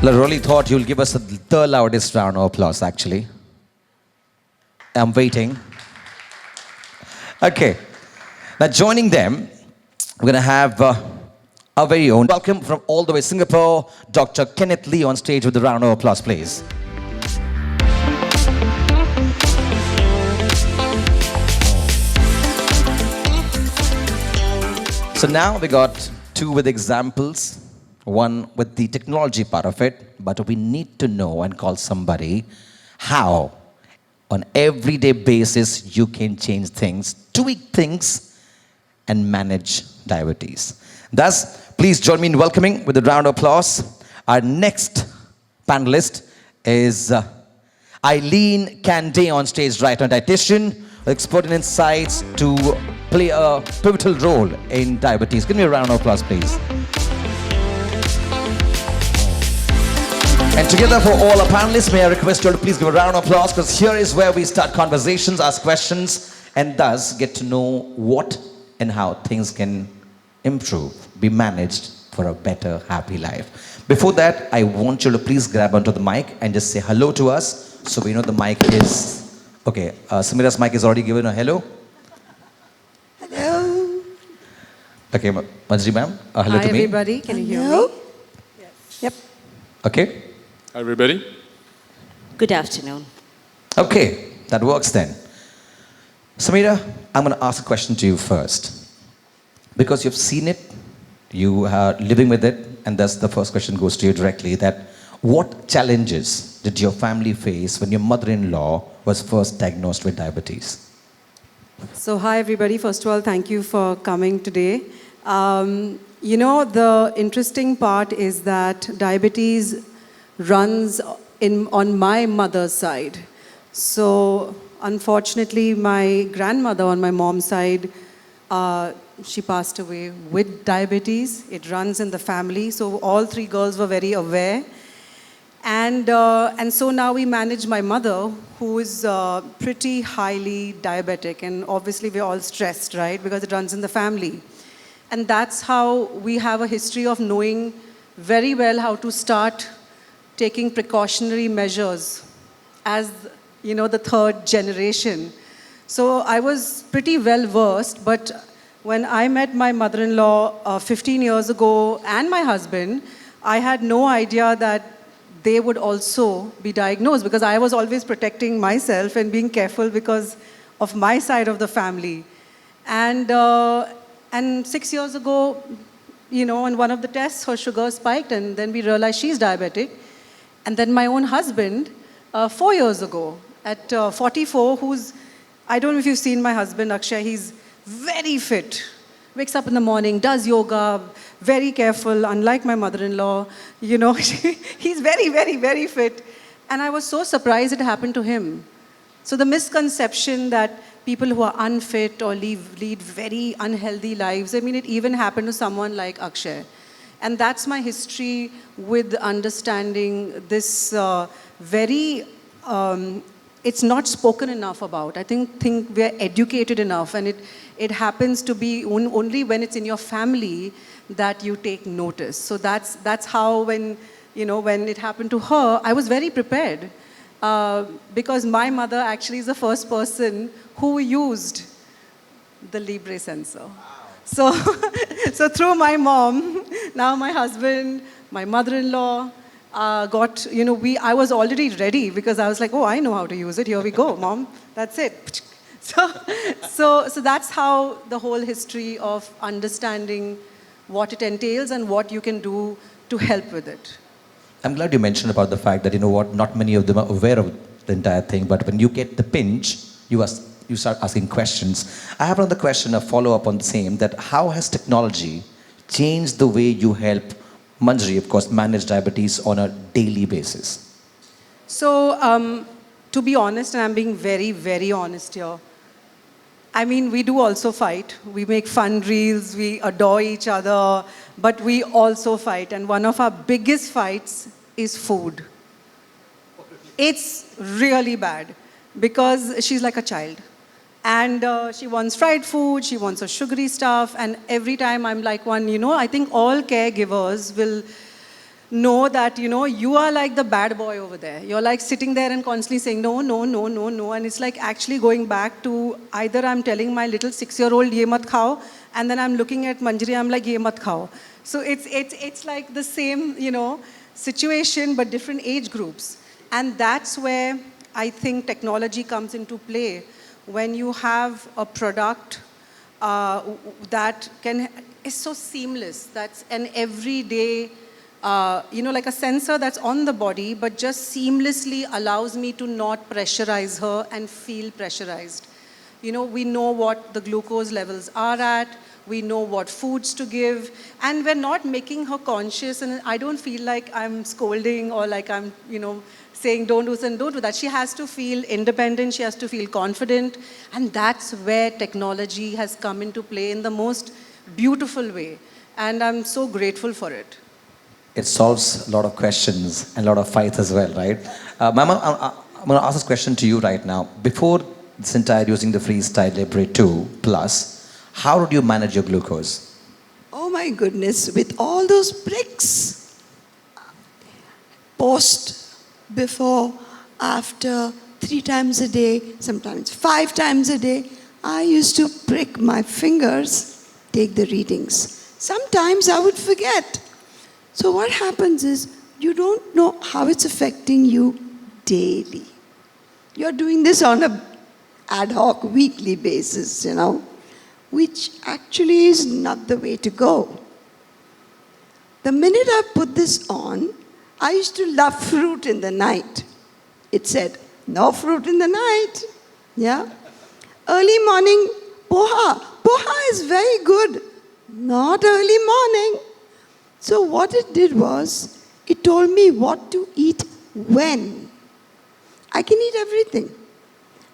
I really thought you'll give us the loudest round of applause, actually. I'm waiting. Okay. Now, joining them, we're going to have our very own. Welcome from all the way Singapore, Dr. Kenneth Lee on stage with a round of applause, please. So now we got two with examples, one with the technology part of it, but we need to know and call somebody how on everyday basis you can change things, tweak things, and manage diabetes. Thus, please join me in welcoming with a round of applause. Our next panelist is Eileen Canday on stage, right, a dietitian with expert in insights to play a pivotal role in diabetes. Give me a round of applause, please. And together for all our panelists, may I request you all to please give a round of applause, because here is where we start conversations, ask questions, and thus get to know what and how things can improve, be managed for a better, happy life. Before that, I want you to please grab onto the mic and just say hello to us, so we know the mic is... Okay, Sameera's mic is already given a hello. Hello. Okay, Manjri ma'am, hello to me. Hi everybody, can you hear me? Yes. Yep. Okay. Hi everybody. Good afternoon. Okay, that works then. Sameera, I'm going to ask a question to you first. Because you've seen it, you are living with it, and thus the first question goes to you directly, that what challenges did your family face when your mother-in-law was first diagnosed with diabetes? So hi everybody, first of all, thank you for coming today. You know, the interesting part is that diabetes runs on my mother's side. So unfortunately, my grandmother on my mom's side, she passed away with diabetes. It runs in the family. So all three girls were very aware. And so now we manage my mother, who is pretty highly diabetic. And obviously we're all stressed, right? Because it runs in the family. And that's how we have a history of knowing very well how to start taking precautionary measures as, you know, the third generation. So I was pretty well versed, but when I met my mother-in-law 15 years ago and my husband, I had no idea that they would also be diagnosed, because I was always protecting myself and being careful because of my side of the family. And 6 years ago, you know, in one of the tests, her sugar spiked, and then we realized she's diabetic. And then my own husband, 4 years ago, at 44, I don't know if you've seen my husband, Akshay, he's very fit. Wakes up in the morning, does yoga, very careful, unlike my mother-in-law. You know, he's very, very, very fit. And I was so surprised it happened to him. So the misconception that people who are unfit or lead very unhealthy lives, I mean, it even happened to someone like Akshay. And that's my history with understanding this it's not spoken enough about. I think we're educated enough, and it happens to be only when it's in your family that you take notice. So that's how when it happened to her, I was very prepared. Because my mother actually is the first person who used the Libre sensor. So, so through my mom, now my husband, my mother-in-law got, I was already ready, because I was like, oh, I know how to use it. Here we go, mom. That's it. So that's how the whole history of understanding what it entails and what you can do to help with it. I'm glad you mentioned about the fact that, you know what, not many of them are aware of the entire thing, but when you get the pinch, you start asking questions. I have another question, a follow-up on the same, that how has technology changed the way you help Manjri, of course, manage diabetes on a daily basis? So, to be honest, and I'm being very, very honest here, I mean, we do also fight. We make fun reels, we adore each other, but we also fight. And one of our biggest fights is food. It's really bad, because she's like a child. And she wants fried food, she wants her sugary stuff, and every time I'm like I think all caregivers will know that, you are like the bad boy over there. You're like sitting there and constantly saying, no, no, no, no, no. And it's like actually going back to either I'm telling my little 6-year-old, ye mat khao, and then I'm looking at Manjari, I'm like, ye mat khao. So it's like the same, situation, but different age groups. And that's where I think technology comes into play. When you have a product that is so seamless, that's an everyday, like a sensor that's on the body, but just seamlessly allows me to not pressurize her and feel pressurized. We know what the glucose levels are at, we know what foods to give, and we're not making her conscious, and I don't feel like I'm scolding or like I'm, saying don't do this and don't do that. She has to feel independent, she has to feel confident, and that's where technology has come into play in the most beautiful way, and I'm so grateful for it. It solves a lot of questions and a lot of fights as well, right? Mama, I'm going to ask this question to you right now. Before this entire using the Freestyle Libre 2 Plus, how did you manage your glucose? Oh my goodness, with all those pricks. Post, before, after, 3 times a day, sometimes 5 times a day. I used to prick my fingers, take the readings. Sometimes I would forget. So what happens is, you don't know how it's affecting you daily. You're doing this on a ad hoc weekly basis, which actually is not the way to go. The minute I put this on, I used to love fruit in the night. It said, no fruit in the night. Yeah. Early morning, poha. Poha is very good. Not early morning. So what it did was, it told me what to eat when. I can eat everything.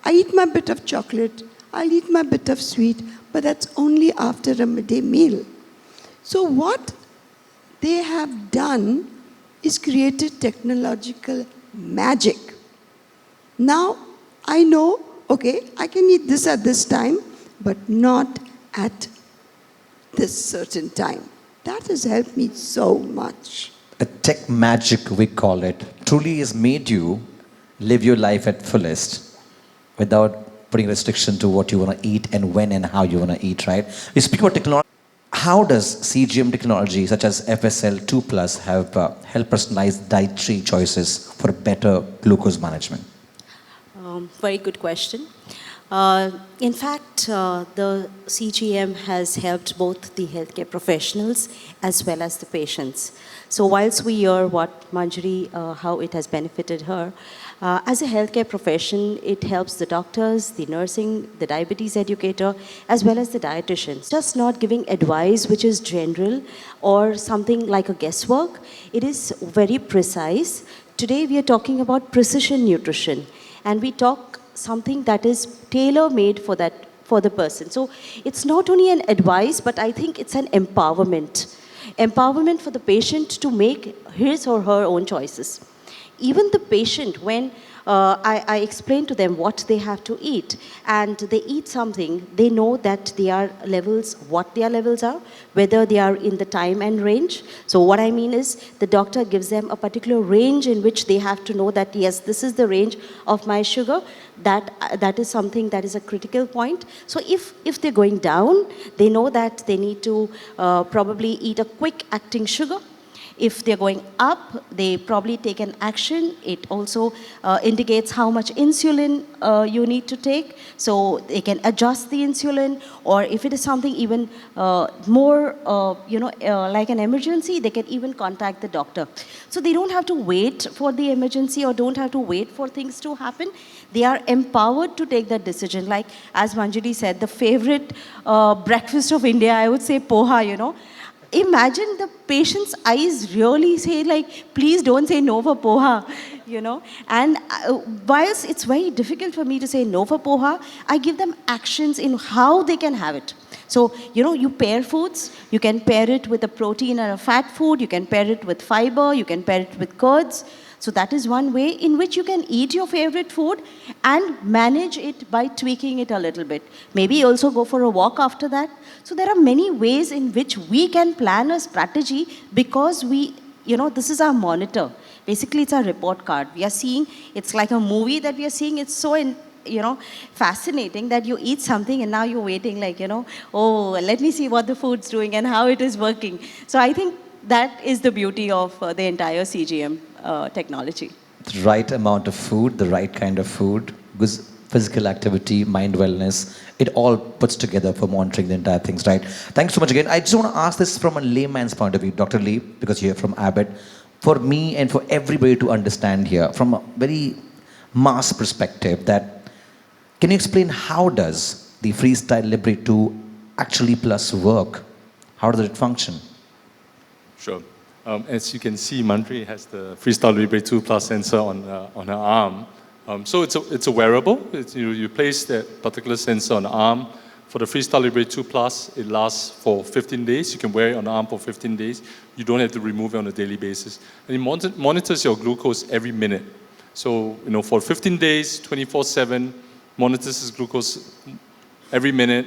I eat my bit of chocolate, I'll eat my bit of sweet, but that's only after a midday meal. So what they have done is created technological magic. Now I know, okay, I can eat this at this time, but not at this certain time. That has helped me so much. The tech magic, we call it, truly has made you live your life at fullest without putting restriction to what you want to eat and when and how you want to eat, right? We speak about technology. How does CGM technology such as FSL2 Plus help personalize dietary choices for better glucose management? Very good question. In fact, the CGM has helped both the healthcare professionals as well as the patients. So whilst we hear what Manjari, how it has benefited her, as a healthcare profession, it helps the doctors, the nursing, the diabetes educator, as well as the dietitians. Just not giving advice which is general or something like a guesswork. It is very precise. Today we are talking about precision nutrition, and we talk something that is tailor-made for the person. So it's not only an advice, but I think it's an empowerment. Empowerment for the patient to make his or her own choices. Even the patient, when I explain to them what they have to eat, and they eat something, they know that their levels, what their levels are, whether they are in the time and range. So what I mean is, the doctor gives them a particular range in which they have to know that, yes, this is the range of my sugar. That is something that is a critical point. So if they're going down, they know that they need to probably eat a quick acting sugar. If they're going up, they probably take an action. It also indicates how much insulin you need to take, so they can adjust the insulin. Or if it is something even more, like an emergency, they can even contact the doctor. So they don't have to wait for the emergency or don't have to wait for things to happen. They are empowered to take that decision. Like, as Manjari said, the favorite breakfast of India, I would say poha, Imagine the patient's eyes really say, like, please don't say no for poha, And whilst it's very difficult for me to say no for poha, I give them actions in how they can have it. So, you pair foods. You can pair it with a protein and a fat food. You can pair it with fiber. You can pair it with curds. So that is one way in which you can eat your favorite food and manage it by tweaking it a little bit. Maybe also go for a walk after that. So there are many ways in which we can plan a strategy because we this is our monitor. Basically, it's our report card. We are seeing, it's like a movie that we are seeing. It's so, fascinating that you eat something and now you're waiting like, oh, let me see what the food's doing and how it is working. So I think that is the beauty of the entire CGM technology. The right amount of food, the right kind of food, because physical activity, mind wellness, it all puts together for monitoring the entire things, right? Thanks so much again. I just want to ask this from a layman's point of view, Dr. Lee, because you're from Abbott. For me and for everybody to understand here, from a very mass perspective, that can you explain how does the Freestyle Libre 2 actually plus work? How does it function? Sure. As you can see, Manjari has the Freestyle Libre 2 Plus sensor on her arm. So it's a wearable. You place that particular sensor on the arm. For the Freestyle Libre 2 Plus, it lasts for 15 days. You can wear it on the arm for 15 days. You don't have to remove it on a daily basis. And it monitors your glucose every minute. So, for 15 days, 24/7, monitors his glucose every minute,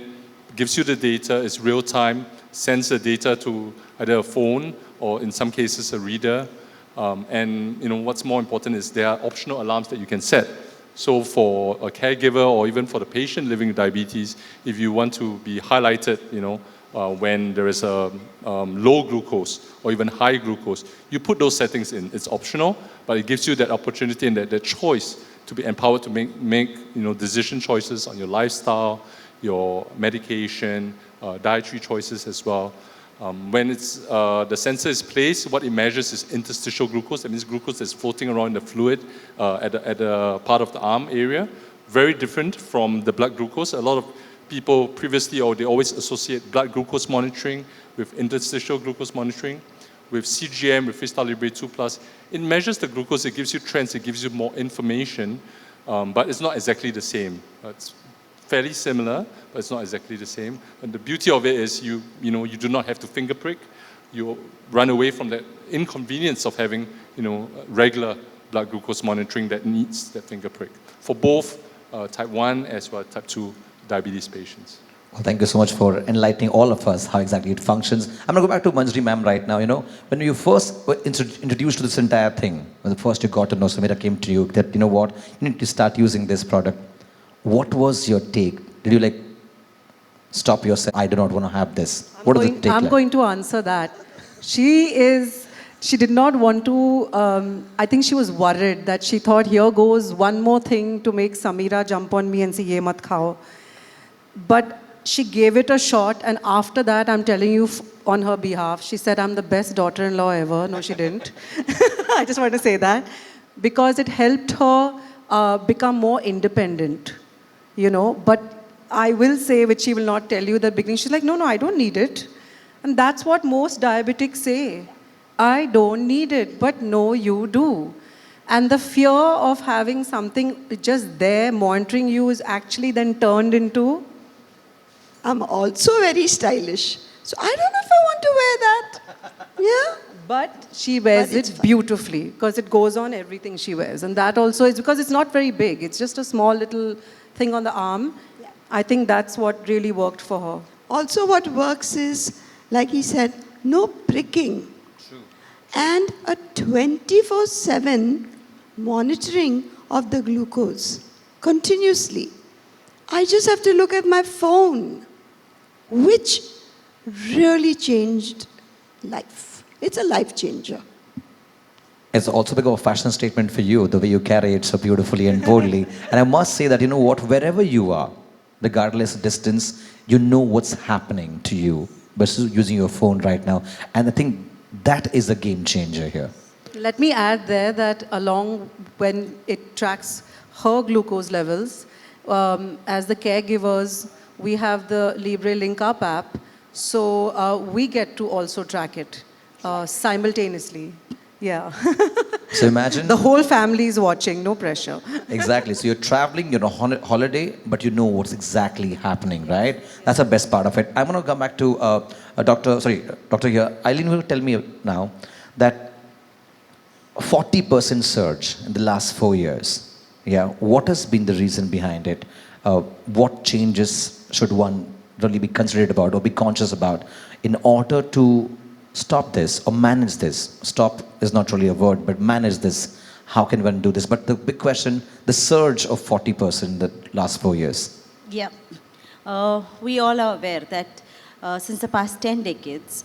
gives you the data, it's real time, sends the data to either a phone or in some cases a reader. And what's more important is there are optional alarms that you can set. So for a caregiver or even for the patient living with diabetes, if you want to be highlighted, when there is a low glucose or even high glucose, you put those settings in. It's optional, but it gives you that opportunity and that choice to be empowered to make decision choices on your lifestyle, your medication, dietary choices as well. When the sensor is placed, what it measures is interstitial glucose. That means glucose that's floating around in the fluid at the part of the arm area. Very different from the blood glucose. A lot of people previously, they always associate blood glucose monitoring with interstitial glucose monitoring. With CGM, with Freestyle Libre 2 Plus, it measures the glucose, it gives you trends, it gives you more information, but it's not exactly the same. It's fairly similar, but it's not exactly the same. And the beauty of it is you do not have to finger prick. You run away from that inconvenience of having regular blood glucose monitoring that needs that finger prick for both type 1 as well as type 2 diabetes patients. Well, thank you so much for enlightening all of us how exactly it functions. I'm going to go back to Manjari ma'am right now. When you first were introduced to this entire thing, when the first you got to know, Sameera came to you that, you need to start using this product. What was your take? Did you stop yourself? I do not want to have this. What does it take? I'm going to answer that. She did not want to, I think she was worried that she thought, here goes one more thing to make Sameera jump on me and say, ye mat khao. But she gave it a shot, and after that, I'm telling you on her behalf, she said, I'm the best daughter-in-law ever. No, she didn't. I just want to say that. Because it helped her become more independent, But I will say, which she will not tell you, that beginning, she's like, no, I don't need it. And that's what most diabetics say. I don't need it, but no, you do. And the fear of having something just there monitoring you is actually then turned into, I'm also very stylish. So I don't know if I want to wear that. Yeah? but she wears it beautifully because it goes on everything she wears. And that also is because it's not very big. It's just a small little thing on the arm. Yeah. I think that's what really worked for her. Also what works is, like he said, no pricking. True. And a 24/7 monitoring of the glucose continuously. I just have to look at my phone, which really changed life. It's a life changer. It's also become a fashion statement for you, the way you carry it so beautifully and boldly. And I must say that, you know what, wherever you are, regardless of distance, you know what's happening to you versus using your phone right now. And I think that is a game changer here. Let me add there that along when it tracks her glucose levels, as the caregivers, we have the Libre Link Up app, so we get to also track it simultaneously. Yeah. So imagine... The whole family is watching, no pressure. Exactly. So you're traveling, you're on a holiday, but you know what's exactly happening, right? That's the best part of it. I'm going to come back to doctor here. Eileen will tell me now that 40% surge in the last 4 years. Yeah. What has been the reason behind it? What changes should one really be considerate about or be conscious about in order to stop this or manage this? Stop is not really a word, but manage this. How can one do this? But the big question, the surge of 40% in the last 4 years. Yeah. We all are aware that since the past 10 decades,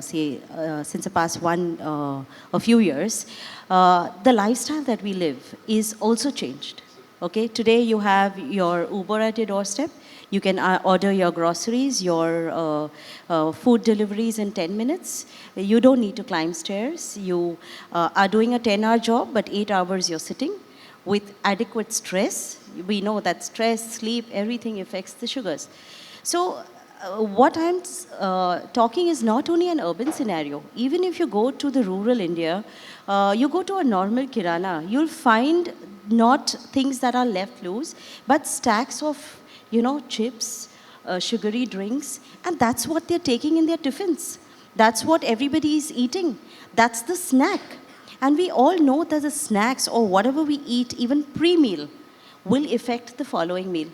since the past a few years, the lifestyle that we live is also changed. Okay, today you have your Uber at your doorstep. You can order your groceries, your food deliveries in 10 minutes. You don't need to climb stairs. You are doing a 10-hour job, but 8 hours you're sitting with adequate stress. We know that stress, sleep, everything affects the sugars. So what I'm talking is not only an urban scenario. Even if you go to the rural India, you go to a normal kirana, you'll find not things that are left loose, but stacks of, chips, sugary drinks, and that's what they're taking in their tiffins. That's what everybody is eating. That's the snack. And we all know that the snacks or whatever we eat, even pre-meal, will affect the following meal.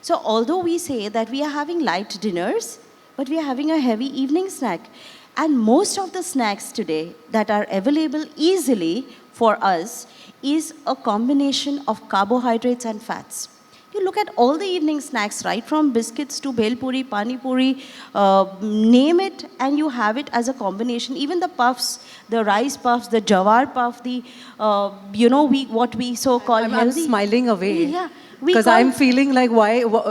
So although we say that we are having light dinners, but we are having a heavy evening snack. And most of the snacks today that are available easily for us is a combination of carbohydrates and fats. You look at all the evening snacks, right from biscuits to bhel puri, pani puri, name it, and you have it as a combination. Even the puffs, the rice puffs, the jawar puff, the, what we so-called I'm healthy. smiling away. Yeah. Because I'm feeling like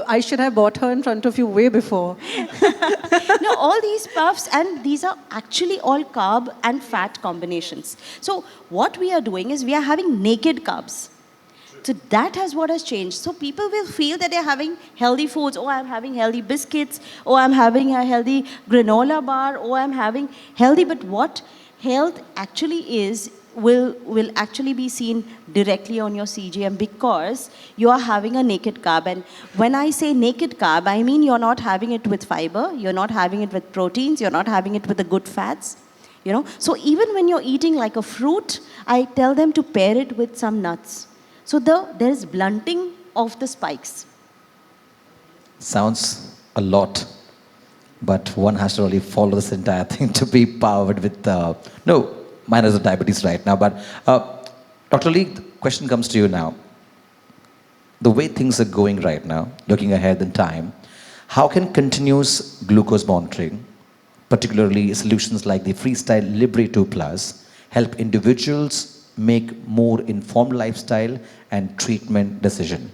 I should have bought her in front of you way before. No, all these puffs, and these are actually all carb and fat combinations. So what we are doing is we are having naked carbs. So that has what has changed. So people will feel that they're having healthy foods. Oh, I'm having healthy biscuits. Oh, I'm having a healthy granola bar. Oh, I'm having healthy. But what health actually is will actually be seen directly on your CGM because you are having a naked carb. And when I say naked carb, I mean you're not having it with fiber, you're not having it with proteins, you're not having it with the good fats. So even when you're eating like a fruit, I tell them to pair it with some nuts. So there's blunting of the spikes. Sounds a lot, but one has to really follow this entire thing to be powered with no. Mine is the diabetes right now, but Dr. Lee, the question comes to you now. The way things are going right now, looking ahead in time, how can continuous glucose monitoring, particularly solutions like the Freestyle Libre 2 Plus, help individuals make more informed lifestyle and treatment decision?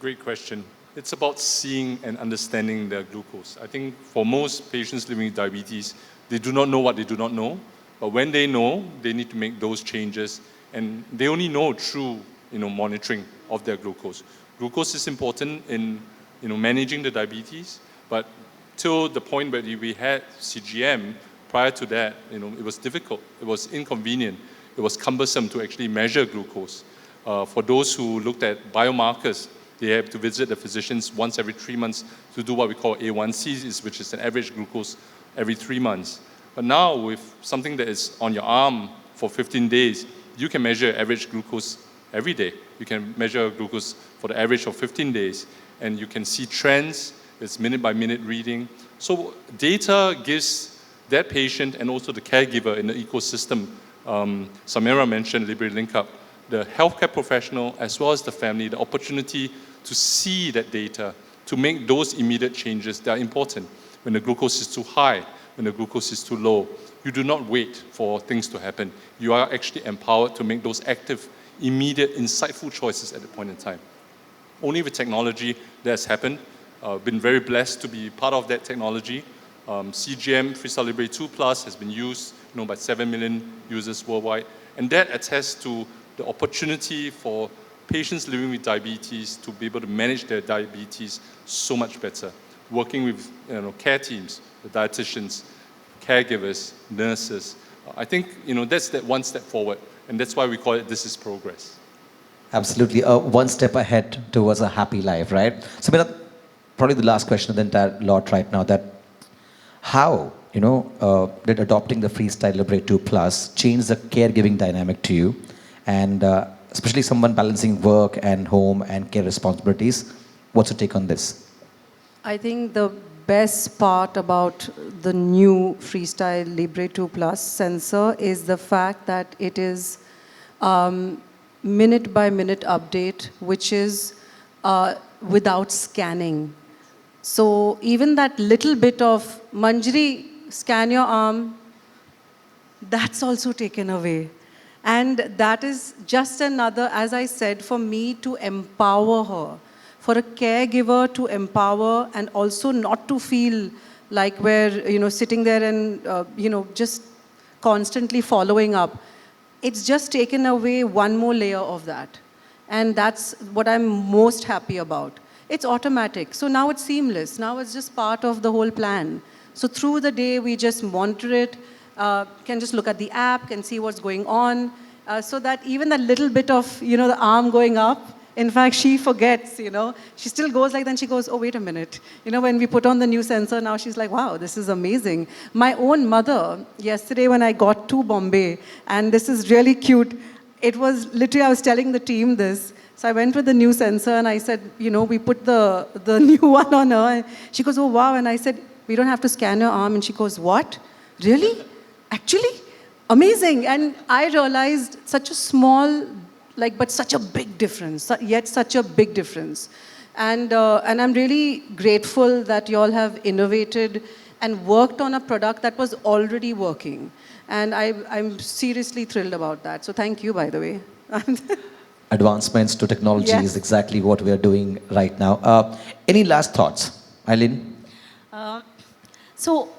Great question. It's about seeing and understanding their glucose. I think for most patients living with diabetes, they do not know what they do not know. But when they know, they need to make those changes, and they only know through monitoring of their glucose. Glucose is important in managing the diabetes, but till the point where we had CGM, prior to that, it was difficult, it was inconvenient, it was cumbersome to actually measure glucose. For those who looked at biomarkers, they have to visit the physicians once every 3 months to do what we call A1C, which is an average glucose every 3 months. But now, with something that is on your arm for 15 days, you can measure average glucose every day. You can measure glucose for the average of 15 days, and you can see trends. It's minute-by-minute reading. So data gives that patient and also the caregiver in the ecosystem. Sameera mentioned Libre Link Up, the healthcare professional as well as the family, the opportunity to see that data, to make those immediate changes that are important. When the glucose is too high, when the glucose is too low, you do not wait for things to happen. You are actually empowered to make those active, immediate, insightful choices at the point in time. Only with technology that has happened. Been very blessed to be part of that technology. CGM, Freestyle Libre 2 Plus, has been used by 7 million users worldwide. And that attests to the opportunity for patients living with diabetes to be able to manage their diabetes so much better. Working with care teams, the dietitians, caregivers, nurses. I think that's that one step forward, and that's why we call it This is Progress. Absolutely, one step ahead towards a happy life, right? So, probably the last question of the entire lot right now, that how did adopting the Freestyle Libre 2 Plus change the caregiving dynamic to you, and especially someone balancing work and home and care responsibilities? What's your take on this? I think the best part about the new Freestyle Libre 2 Plus sensor is the fact that it is minute by minute update, which is without scanning. So even that little bit of Manjari, scan your arm, that's also taken away. And that is just another, as I said, for me to empower her, for a caregiver to empower and also not to feel like we're, sitting there and, just constantly following up. It's just taken away one more layer of that. And that's what I'm most happy about. It's automatic. So now it's seamless. Now it's just part of the whole plan. So through the day, we just monitor it, can just look at the app, can see what's going on, so that even that little bit of, the arm going up, in fact, she forgets, She still goes like, then she goes, oh, wait a minute. When we put on the new sensor, now she's like, wow, this is amazing. My own mother, yesterday when I got to Bombay, and this is really cute, it was literally, I was telling the team this. So I went with the new sensor and I said, we put the new one on her. And she goes, oh, wow. And I said, we don't have to scan your arm. And she goes, what? Really? Actually? Amazing. And I realized such a small, but such a big difference, yet such a big difference. And I'm really grateful that you all have innovated and worked on a product that was already working. And I'm seriously thrilled about that. So thank you, by the way. Advancements to technology Yes. is exactly what we are doing right now. Any last thoughts, Eileen? So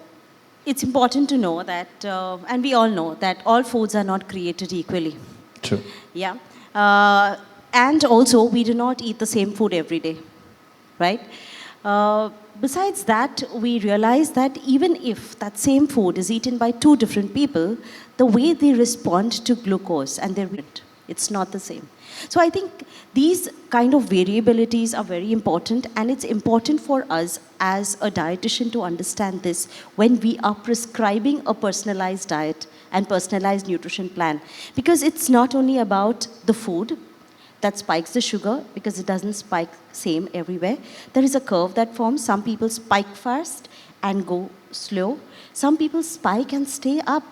it's important to know that, and we all know that all foods are not created equally. True. Yeah. And also, we do not eat the same food every day, right? Besides that, we realize that even if that same food is eaten by two different people, the way they respond to glucose and it's not the same. So I think these kind of variabilities are very important, and it's important for us as a dietitian to understand this when we are prescribing a personalized diet and personalized nutrition plan. Because it's not only about the food that spikes the sugar, because it doesn't spike same everywhere. There is a curve that forms. Some people spike fast and go slow. Some people spike and stay up.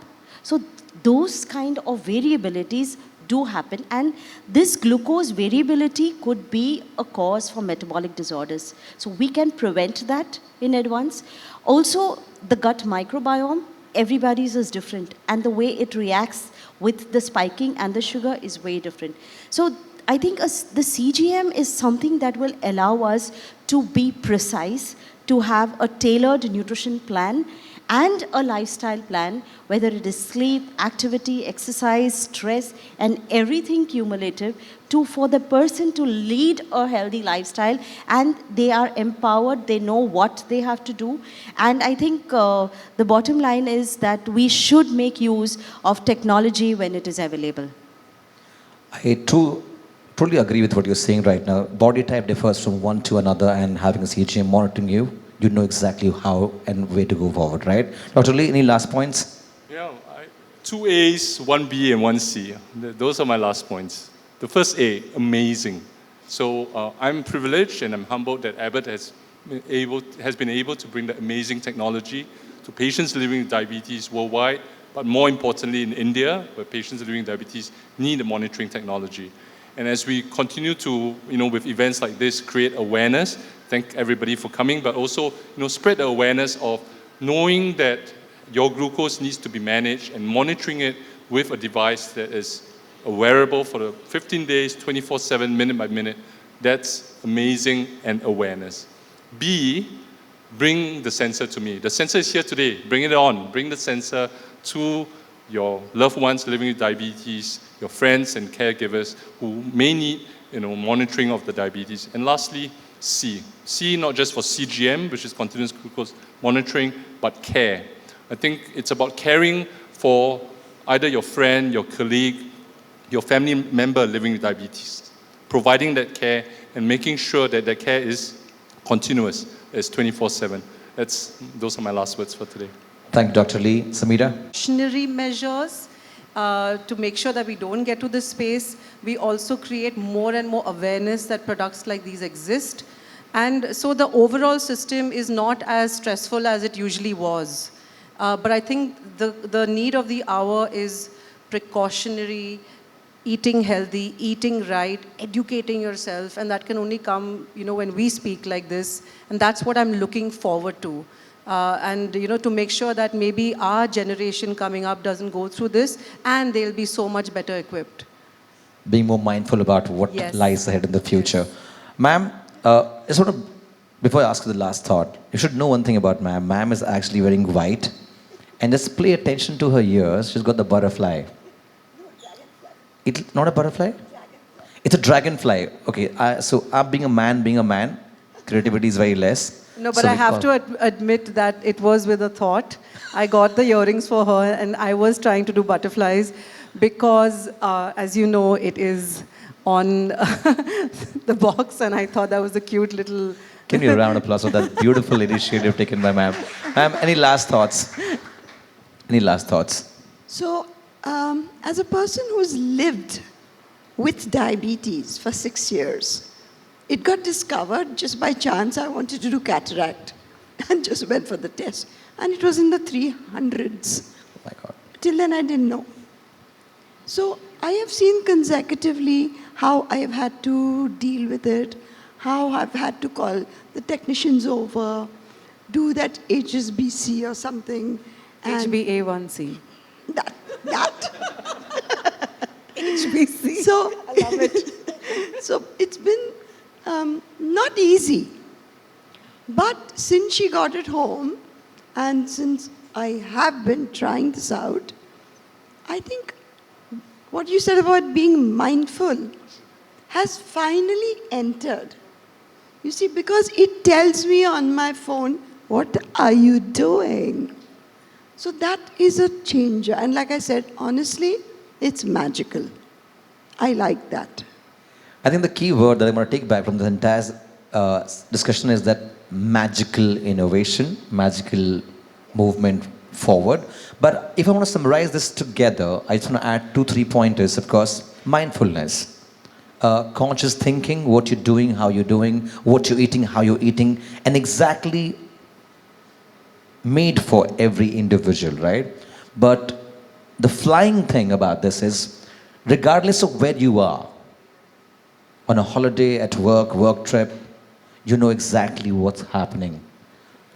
So those kind of variabilities do happen, and this glucose variability could be a cause for metabolic disorders. So we can prevent that in advance. Also, the gut microbiome, everybody's is different, and the way it reacts with the spiking and the sugar is way different. So I think the CGM is something that will allow us to be precise, to have a tailored nutrition plan and a lifestyle plan, whether it is sleep, activity, exercise, stress, and everything cumulative for the person to lead a healthy lifestyle, and they are empowered, they know what they have to do. And I think the bottom line is that we should make use of technology when it is available. I totally agree with what you're saying right now. Body type differs from one to another, and having a CGM monitoring you know exactly how and where to go forward, right? Dr. Lee, any last points? Yeah, 2 A's, 1 B, and 1 C. Those are my last points. The first A, amazing. So I'm privileged and I'm humbled that Abbott has been able to bring the amazing technology to patients living with diabetes worldwide, but more importantly in India, where patients living with diabetes need the monitoring technology. And as we continue to, with events like this, create awareness, thank everybody for coming, but also, spread the awareness of knowing that your glucose needs to be managed and monitoring it with a device that is a wearable for the 15 days, 24/7, minute by minute. That's amazing and awareness. B, bring the sensor to me. The sensor is here today. Bring it on. Bring the sensor to your loved ones living with diabetes, your friends and caregivers who may need, monitoring of the diabetes. And lastly, C. C not just for CGM, which is continuous glucose monitoring, but care. I think it's about caring for either your friend, your colleague, your family member living with diabetes, providing that care and making sure that that care is continuous, is 24/7. Those are my last words for today. Thank you, Dr. Lee. Sameera? Precautionary measures to make sure that we don't get to this space. We also create more and more awareness that products like these exist. And so the overall system is not as stressful as it usually was. But I think the need of the hour is precautionary, eating healthy, eating right, educating yourself, and that can only come, when we speak like this. And that's what I'm looking forward to. And, to make sure that maybe our generation coming up doesn't go through this, and they'll be so much better equipped. Being more mindful about what Yes. lies ahead in the future. Ma'am, before I ask you the last thought, you should know one thing about ma'am. Ma'am is actually wearing white. And just pay attention to her ears. She's got the butterfly. It's not a butterfly? It's a dragonfly. Okay, so I'm being a man, creativity is very less. No, but So I we have call- to admit that it was with a thought. I got the earrings for her, and I was trying to do butterflies because, as you know, it is on the box, and I thought that was a cute little. Give me a round of applause for that beautiful initiative taken by ma'am. Ma'am, any last thoughts? Any last thoughts? So, as a person who's lived with diabetes for 6 years, it got discovered just by chance. I wanted to do cataract and just went for the test. And it was in the 300s. Oh my God. Till then, I didn't know. So, I have seen consecutively how I have had to deal with it, how I've had to call the technicians over, do that HSBC or something. And HbA1c. that. HBC. So, I love it. so it's been not easy. But since she got it home, and since I have been trying this out, I think what you said about being mindful has finally entered. You see, because it tells me on my phone, what are you doing? So that is a changer. And like I said, honestly, it's magical. I like that. I think the key word that I'm going to take back from the entire discussion is that magical innovation, magical movement forward. But if I want to summarize this together, I just want to add 2-3 pointers. Of course, mindfulness, conscious thinking, what you're doing, how you're doing, what you're eating, how you're eating, and exactly made for every individual, right? But the flying thing about this is, regardless of where you are, on a holiday, at work trip, you know exactly what's happening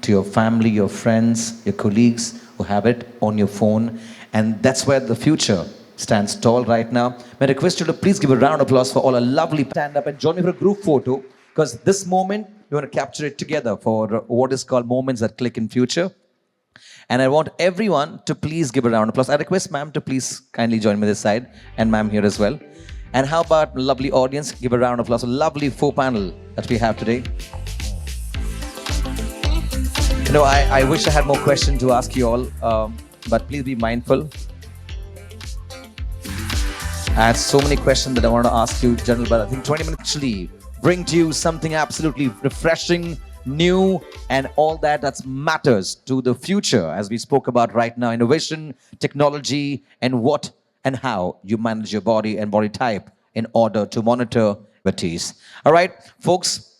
to your family, your friends, your colleagues who have it on your phone. And that's where the future stands tall right now. May I request you to please give a round of applause for all a lovely stand up and join me for a group photo, because this moment, we want to capture it together for what is called Moments That Click in Future. And I want everyone to please give a round of applause. I request ma'am to please kindly join me this side, and ma'am here as well. And how about lovely audience, give a round of applause, a lovely 4-panel that we have today. I wish I had more questions to ask you all, but please be mindful. I had so many questions that I want to ask you, General, but I think 20 minutes actually bring to you something absolutely refreshing, new, and all that matters to the future, as we spoke about right now, innovation, technology, and what and how you manage your body and body type in order to monitor diabetes. All right, folks,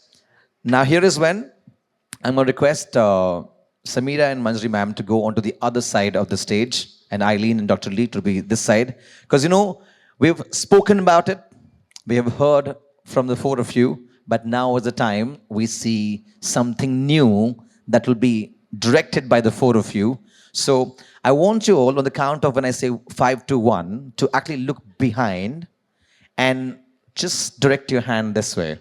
now here is when I'm going to request Sameera and Manjari ma'am to go onto the other side of the stage, and Eileen and Dr. Lee to be this side. Because, we've spoken about it, we have heard from the four of you, but now is the time we see something new that will be directed by the four of you. So I want you all, on the count of when I say 5 to 1, to actually look behind and just direct your hand this way.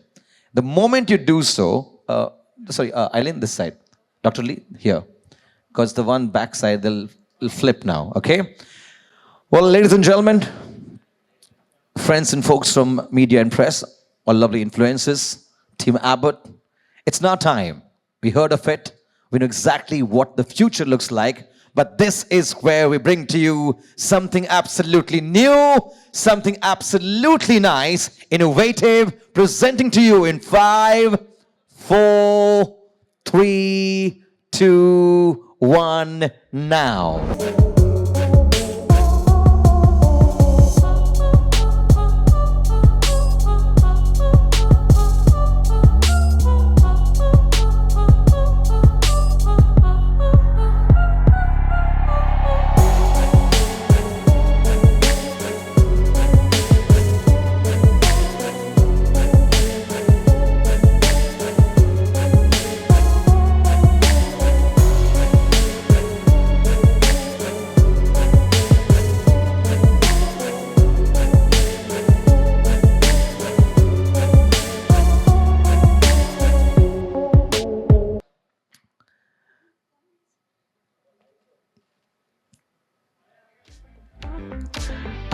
The moment you do so, Eileen, this side. Dr. Lee, here. Because the one back side, they'll flip now, okay? Well, ladies and gentlemen, friends and folks from media and press, all lovely influences, Team Abbott, it's now time. We heard of it. We know exactly what the future looks like. But this is where we bring to you something absolutely new, something absolutely nice, innovative, presenting to you in 5, 4, 3, 2, 1, now.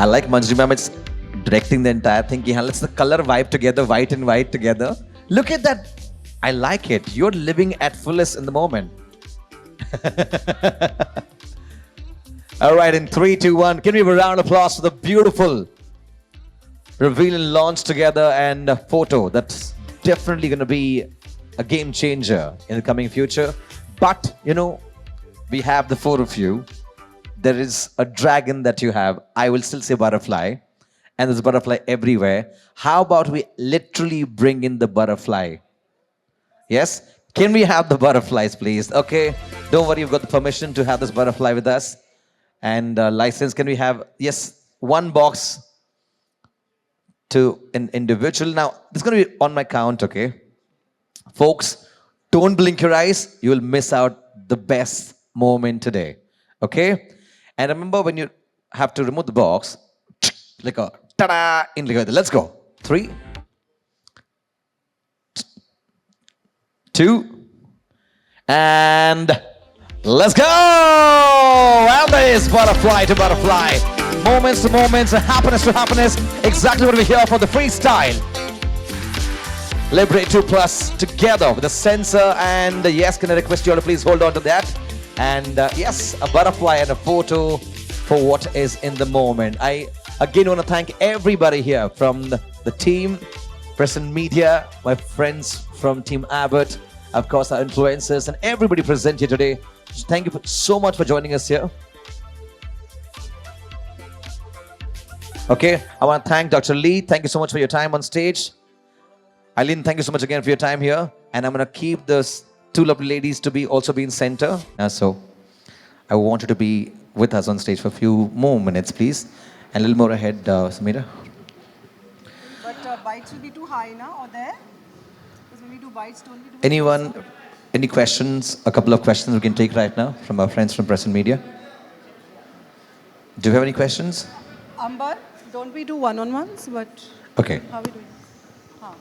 I like Manjri ma'am. It's directing the entire thing. Yeah, let's the color vibe together, white and white together. Look at that. I like it. You're living at fullest in the moment. All right, in 3, 2, 1. Can we have a round of applause for the beautiful reveal and launch together and a photo that's definitely going to be a game changer in the coming future. But, you know, we have the four of you. There is a dragon that you have. I will still say butterfly. And there's a butterfly everywhere. How about we literally bring in the butterfly? Yes? Can we have the butterflies, please? Okay. Don't worry, you've got the permission to have this butterfly with us. And license, can we have, yes, one box to an individual. Now, this is going to be on my count, okay? Folks, don't blink your eyes. You will miss out the best moment today, okay? And remember, when you have to remove the box, like a ta-da, in like that. Let's go. 3, 2, and let's go! And there is butterfly to butterfly. Moments to moments, happiness to happiness. Exactly what we're here for, the Freestyle Libre 2 Plus together with a sensor. And yes, can I request you all to please hold on to that? And yes, a butterfly and a photo for what is in the moment. I again want to thank everybody here from the team, press and media, my friends from Team Abbott, of course our influencers, and everybody present here today. So thank you so much for joining us here. Okay, I want to thank Dr. Lee. Thank you so much for your time on stage. Eileen, thank you so much again for your time here. And I'm going to keep those two lovely ladies to be also be in center. So I want you to be with us on stage for a few more minutes, please. And a little more ahead, Sameera. But bites will be too high now or there? Because when we do bites, don't we do Anyone, any questions? A couple of questions we can take right now from our friends from Press and Media. Do you have any questions? Amber, don't we do one-on-ones? But Okay. how are we doing? Huh.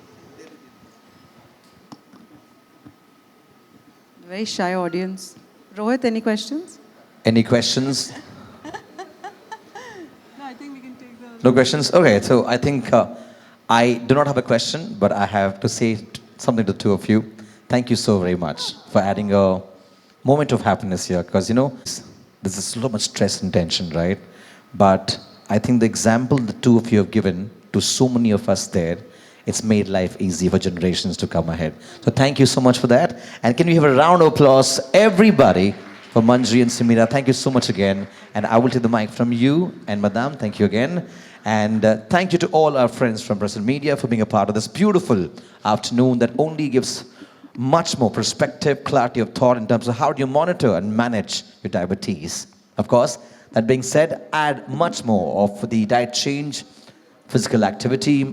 Very shy audience. Rohit, any questions? Any questions? No, I think we can take the... No questions? Okay, so I think I do not have a question, but I have to say something to the two of you. Thank you so very much for adding a moment of happiness here, because, you know, there's so much stress and tension, right? But I think the example the two of you have given to so many of us there, it's made life easy for generations to come ahead. So thank you so much for that. And can we have a round of applause, everybody, for Manjri and Sameera. Thank you so much again. And I will take the mic from you and Madam. Thank you again. And thank you to all our friends from Press and Media for being a part of this beautiful afternoon that only gives much more perspective, clarity of thought in terms of how do you monitor and manage your diabetes. Of course, that being said, add much more of the diet change, physical activity,